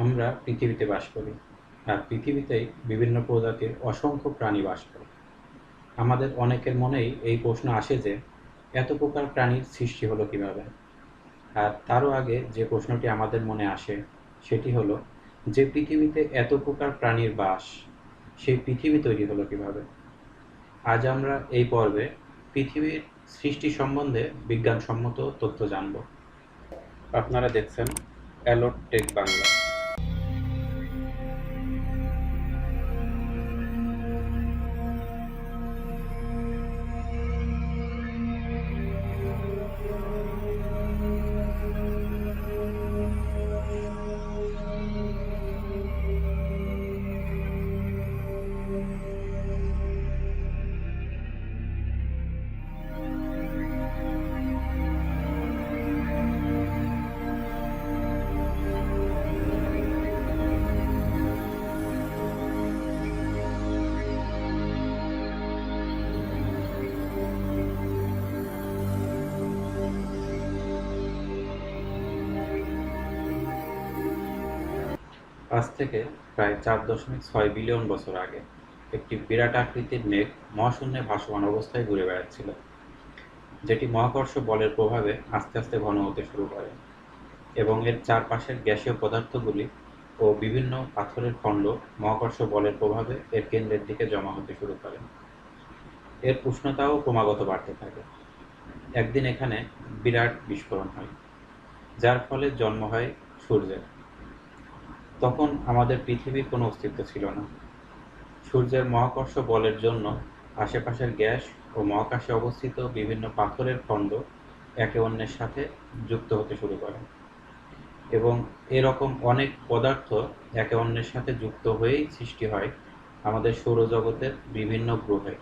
আমরা পৃথিবীতে বাস করি, আর পৃথিবীতেই বিভিন্ন প্রজাতির অসংখ্য প্রাণী বাস করে। আমাদের অনেকের মনেই এই প্রশ্ন আসে যে এত প্রকার প্রাণীর সৃষ্টি হলো কিভাবে। আর তারও আগে যে প্রশ্নটি আমাদের মনে আসে সেটি হলো, যে পৃথিবীতে এত প্রকার প্রাণীর বাস, সেই পৃথিবী তৈরি হলো কিভাবে। আজ আমরা এই পর্বে পৃথিবীর সৃষ্টি সম্বন্ধে বিজ্ঞানসম্মত তথ্য জানব। আপনারা দেখছেন অ্যালোট টেক বাংলা। আজ থেকে প্রায় 4.6 বিলিয়ন বছর আগে একটি বিরাট আকৃতির মেঘ মহাশূন্যে ভাসমান অবস্থায় ঘুরে বেড়াচ্ছিল, যেটি মহাকর্ষ বলের প্রভাবে আস্তে আস্তে ঘন হতে শুরু করে এবং এর চারপাশের গ্যাসীয় পদার্থগুলি ও বিভিন্ন পাথরের খণ্ড মহাকর্ষ বলের প্রভাবে এর কেন্দ্রের দিকে জমা হতে শুরু করে। এর উষ্ণতাও ক্রমাগত বাড়তে থাকে। একদিন এখানে বিরাট বিস্ফোরণ হয়, যার ফলে জন্ম হয় সূর্যের। তখন আমাদের পৃথিবীর কোনো অস্তিত্ব ছিল না। সূর্যের মহাকর্ষ বলের জন্য আশেপাশের গ্যাস ও মহাকাশে অবস্থিত বিভিন্ন পাথরের খণ্ড একে অন্যের সাথে যুক্ত হতে শুরু করে এবং এরকম অনেক পদার্থ একে অন্যের সাথে যুক্ত হয়েই সৃষ্টি হয় আমাদের সৌরজগতের বিভিন্ন গ্রহের।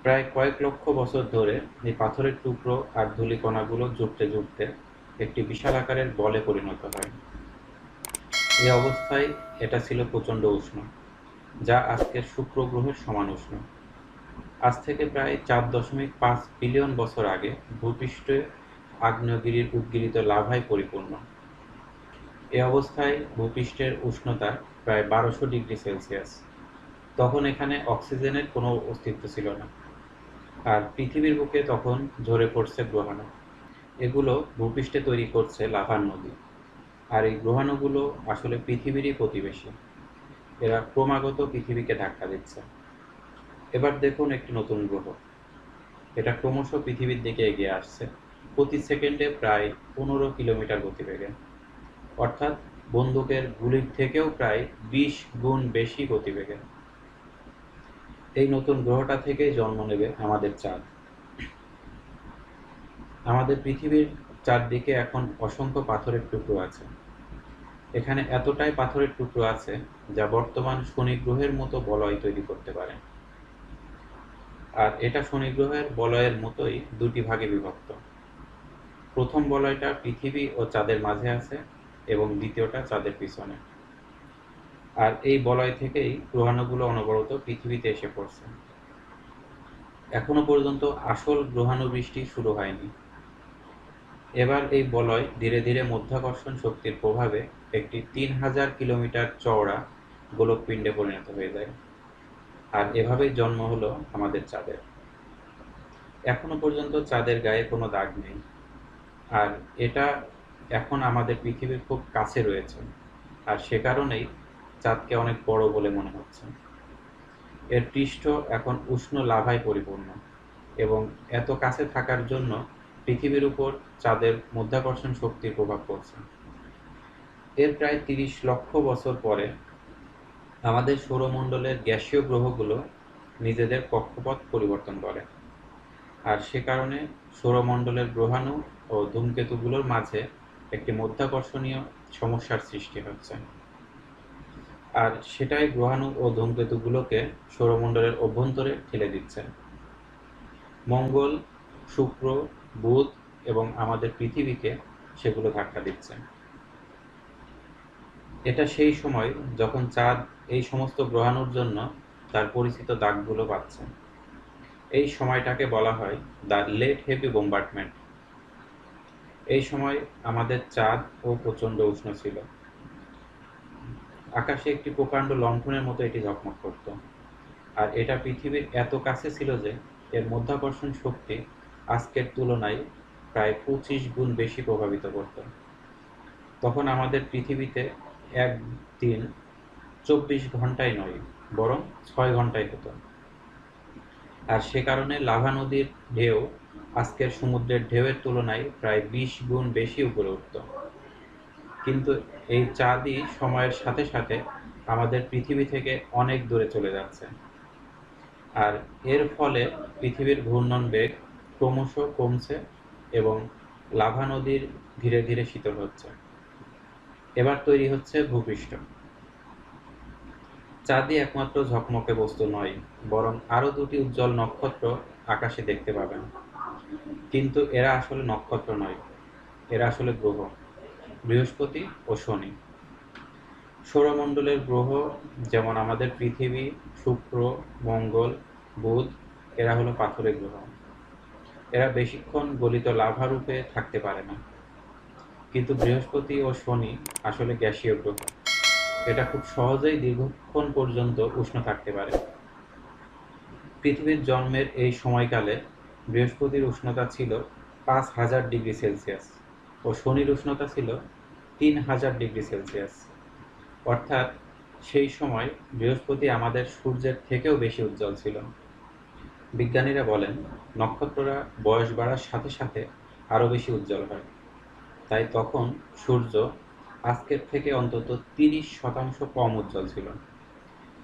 প্রায় কয়েক লক্ষ বছর ধরে এই পাথরের টুকরো আর ধূলিকণাগুলো জুড়তে জুড়তে একটি বিশাল আকারের বলে পরিণত হয়। এই অবস্থায় এটা ছিল প্রচণ্ড উষ্ণ, যা আজকের শুক্র গ্রহের সমান উষ্ণ। আজ থেকে প্রায় 4.5 বিলিয়ন বছর আগে ভূপৃষ্ঠে আগ্নেয়গিরির উদ্গীরিত লাভায় পরিপূর্ণ। এ অবস্থায় ভূপৃষ্ঠের উষ্ণতা প্রায় 1200 ডিগ্রি সেলসিয়াস। তখন এখানে অক্সিজেনের কোনো অস্তিত্ব ছিল না, আর পৃথিবীর বুকে তখন ঝরে পড়ছে গ্রহাণু। এগুলো ভূপৃষ্ঠে তৈরি করছে লাভার নদী, আর এই গ্রহাণুগুলো আসলে পৃথিবীরই প্রতিবেশী। এরা ক্রমাগত পৃথিবীকে ধাক্কা দিচ্ছে। এবার দেখুন একটি নতুন গ্রহ, এটা ক্রমশ পৃথিবীর দিকে এগিয়ে আসছে, প্রতি সেকেন্ডে প্রায় 15 কিলোমিটার গতিবেগে, অর্থাৎ বন্দুকের গুলির থেকেও প্রায় 20 গুণ বেশি গতিবেগে। এই নতুন গ্রহটা থেকেই জন্ম নেবে আমাদের চাঁদ। আমাদের পৃথিবীর চারদিকে এখন অসংখ্য পাথরের টুকরো আছে। এখানে এতটাই পাথরের টুকরো আছে যা বর্তমান শনি গ্রহের মতো বলয় তৈরি করতে পারে। আর এটা শনি গ্রহের বলয়ের মতোই দুটি ভাগে বিভক্ত। প্রথম বলয়টা পৃথিবী ও চাঁদের মাঝে আছে এবং দ্বিতীয়টা চাঁদের পিছনে। আর এই বলয় থেকেই গ্রহাণুগুলো অনবরত পৃথিবীতে এসে পড়ছে। এখনো পর্যন্ত আসল গ্রহাণু বৃষ্টি শুরু হয়নি। এবার এই বলয় ধীরে ধীরে মাধ্যাকর্ষণ শক্তির প্রভাবে একটি 3000 কিলোমিটার চওড়া গোলকপিণ্ডে পরিণত হয়ে যায়। আর এভাবেই জন্ম হলো আমাদের চাঁদের। এখনো পর্যন্ত চাঁদের গায়ে কোনো দাগ নেই, আর এটা এখন আমাদের পৃথিবীর খুব কাছে রয়েছে, আর সে কারণেই চাঁদকে অনেক বড় বলে মনে হচ্ছে। এর পৃষ্ঠ এখন উষ্ণ লাভায় পরিপূর্ণ এবং এত কাছে থাকার জন্য পৃথিবীর উপর চাঁদের মাধ্যাকর্ষণ শক্তির প্রভাব পড়ছে। এর প্রায় 30 লক্ষ বছর পরে আমাদের সৌরমণ্ডলের গ্যাসীয় গ্রহগুলো নিজেদের কক্ষপথ পরিবর্তন করে, আর সে কারণে সৌরমণ্ডলের গ্রহাণু ও ধূমকেতুগুলোর মাঝে একটি মাধ্যাকর্ষণীয় সমস্যার সৃষ্টি হচ্ছে। আর সেটাই গ্রহাণু ও ধূমকেতুগুলোকে সৌরমণ্ডলের অভ্যন্তরে ঠেলে দিচ্ছে। মঙ্গল, শুক্র, বুধ এবং আমাদের পৃথিবীকে সেগুলো ধাক্কা দিচ্ছে। এটা সেই সময় যখন চাঁদ এই সমস্ত গ্রহাণুর জন্য তার পরিচিত দাগগুলো পাচ্ছে। এই সময়টাকে বলা হয় দ্য লেট হেভি বোম্বার্ডমেন্ট। এই সময় আমাদের চাঁদ ও প্রচণ্ড উষ্ণ ছিল। আকাশে একটি প্রকাণ্ড লণ্ঠনের মতো এটি ঝকমক করত। আর এটা পৃথিবীর এত কাছে ছিল যে এর মাধ্যাকর্ষণ শক্তি আজকের তুলনায় প্রায় 25 গুণ বেশি প্রভাবিত করত। তখন আমাদের পৃথিবীতে একদিন 24 ঘন্টায় নয়, বরং 6 ঘন্টায় হতো। আর সে কারণে লাভা নদীর ঢেউ আজকের সমুদ্রের ঢেউয়ের তুলনায় প্রায় 20 গুণ বেশি উপরে উঠত। কিন্তু এই চাঁদই সময়ের সাথে সাথে আমাদের পৃথিবী থেকে অনেক দূরে চলে যাচ্ছে। আর এর ফলে পৃথিবীর ঘূর্ণন বেগ ক্রমশ কমছে এবং লাভা নদীর ধীরে ধীরে শীতল হচ্ছে। এবার তৈরি হচ্ছে ভূপৃষ্ঠ। চাঁদই একমাত্র ঝকমকে বস্তু নয়, বরং আরো দুটি উজ্জ্বল নক্ষত্র আকাশে দেখতে পাবেন। কিন্তু এরা আসলে নক্ষত্র নয়, এরা আসলে গ্রহ, বৃহস্পতি ও শনি। সৌরমণ্ডলের গ্রহ যেমন আমাদের পৃথিবী, শুক্র, মঙ্গল, বুধ, এরা হলো পাথুরে গ্রহ। এরা বেশিক্ষণ গলিত লাভা রূপে থাকতে পারে না। কিন্তু বৃহস্পতি ও শনি আসলে গ্যাসীয় গ্রহ। এটা খুব সহজেই দীর্ঘক্ষণ পর্যন্ত উষ্ণ থাকতে পারে। পৃথিবীর জন্মের এই সময়কালে বৃহস্পতির উষ্ণতা ছিল 5000 ডিগ্রি সেলসিয়াস ও শনির উষ্ণতা ছিল 3000 ডিগ্রি সেলসিয়াস। অর্থাৎ সেই সময় বৃহস্পতি আমাদের সূর্যের থেকেও বেশি উজ্জ্বল ছিল। বিজ্ঞানীরা বলেন, নক্ষত্ররা বয়স বাড়ার সাথে সাথে আরো বেশি উজ্জ্বল হয়। তাই তখন সূর্য আজকের থেকে অন্তত 30% কম উজ্জ্বল ছিল।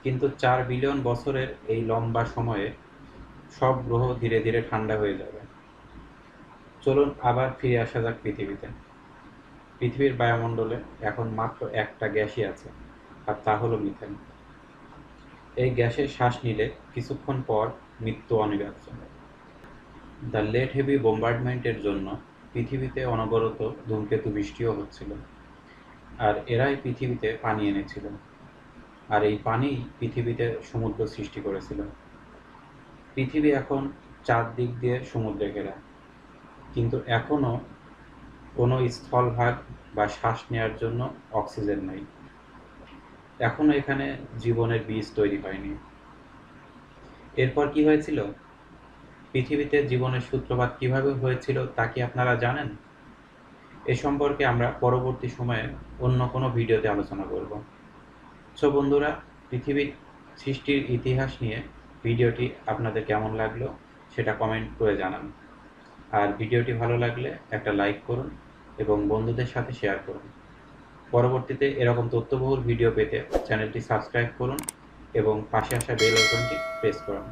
কিন্তু 4 বিলিয়ন বছরের এই লম্বা সময়ে সব গ্রহ ধীরে ধীরে ঠান্ডা হয়ে যাবে। চলুন আবার ফিরে আসা যাক পৃথিবীতে। পৃথিবীর বায়ুমণ্ডলে এখন মাত্র একটা গ্যাসই আছে, আর তা হলো মিথেন। এই গ্যাসে শ্বাস নিলে কিছুক্ষণ পর মৃত্যু অনিবার্য। দ্য লেট হেভি বোম্বার্ডমেন্টের জন্য পৃথিবীতে অনবরত ধূমকেতু বৃষ্টিও হচ্ছিল, আর এরাই পৃথিবীতে পানি এনেছিল। আর এই পানিই পৃথিবীতে সমুদ্র সৃষ্টি করেছিল। পৃথিবী এখন 4 দিক দিয়ে সমুদ্রে ঘেরা, কিন্তু এখনো কোনো স্থলভাগ বা শ্বাস নেওয়ার জন্য অক্সিজেন নেই। এখনো এখানে জীবনের বীজ তৈরি হয়নি। এরপর কি হয়েছিল? পৃথিবীতে জীবনের সূত্রপাত কিভাবে হয়েছিল তা কি আপনারা জানেন? এ সম্পর্কে আমরা পরবর্তী সময়ে অন্য কোনো ভিডিওতে আলোচনা করব। সো বন্ধুরা, পৃথিবীর সৃষ্টির ইতিহাস নিয়ে ভিডিওটি আপনাদের কেমন লাগলো সেটা কমেন্ট করে জানান। আর ভিডিওটি ভালো লাগলে একটা লাইক করুন এবং বন্ধুদের সাথে শেয়ার করুন। পরবর্তীতে এরকম তথ্যবহুল ভিডিও পেতে চ্যানেলটি সাবস্ক্রাইব করুন এবং পাশে আসা বেল আইকনটি প্রেস করুন।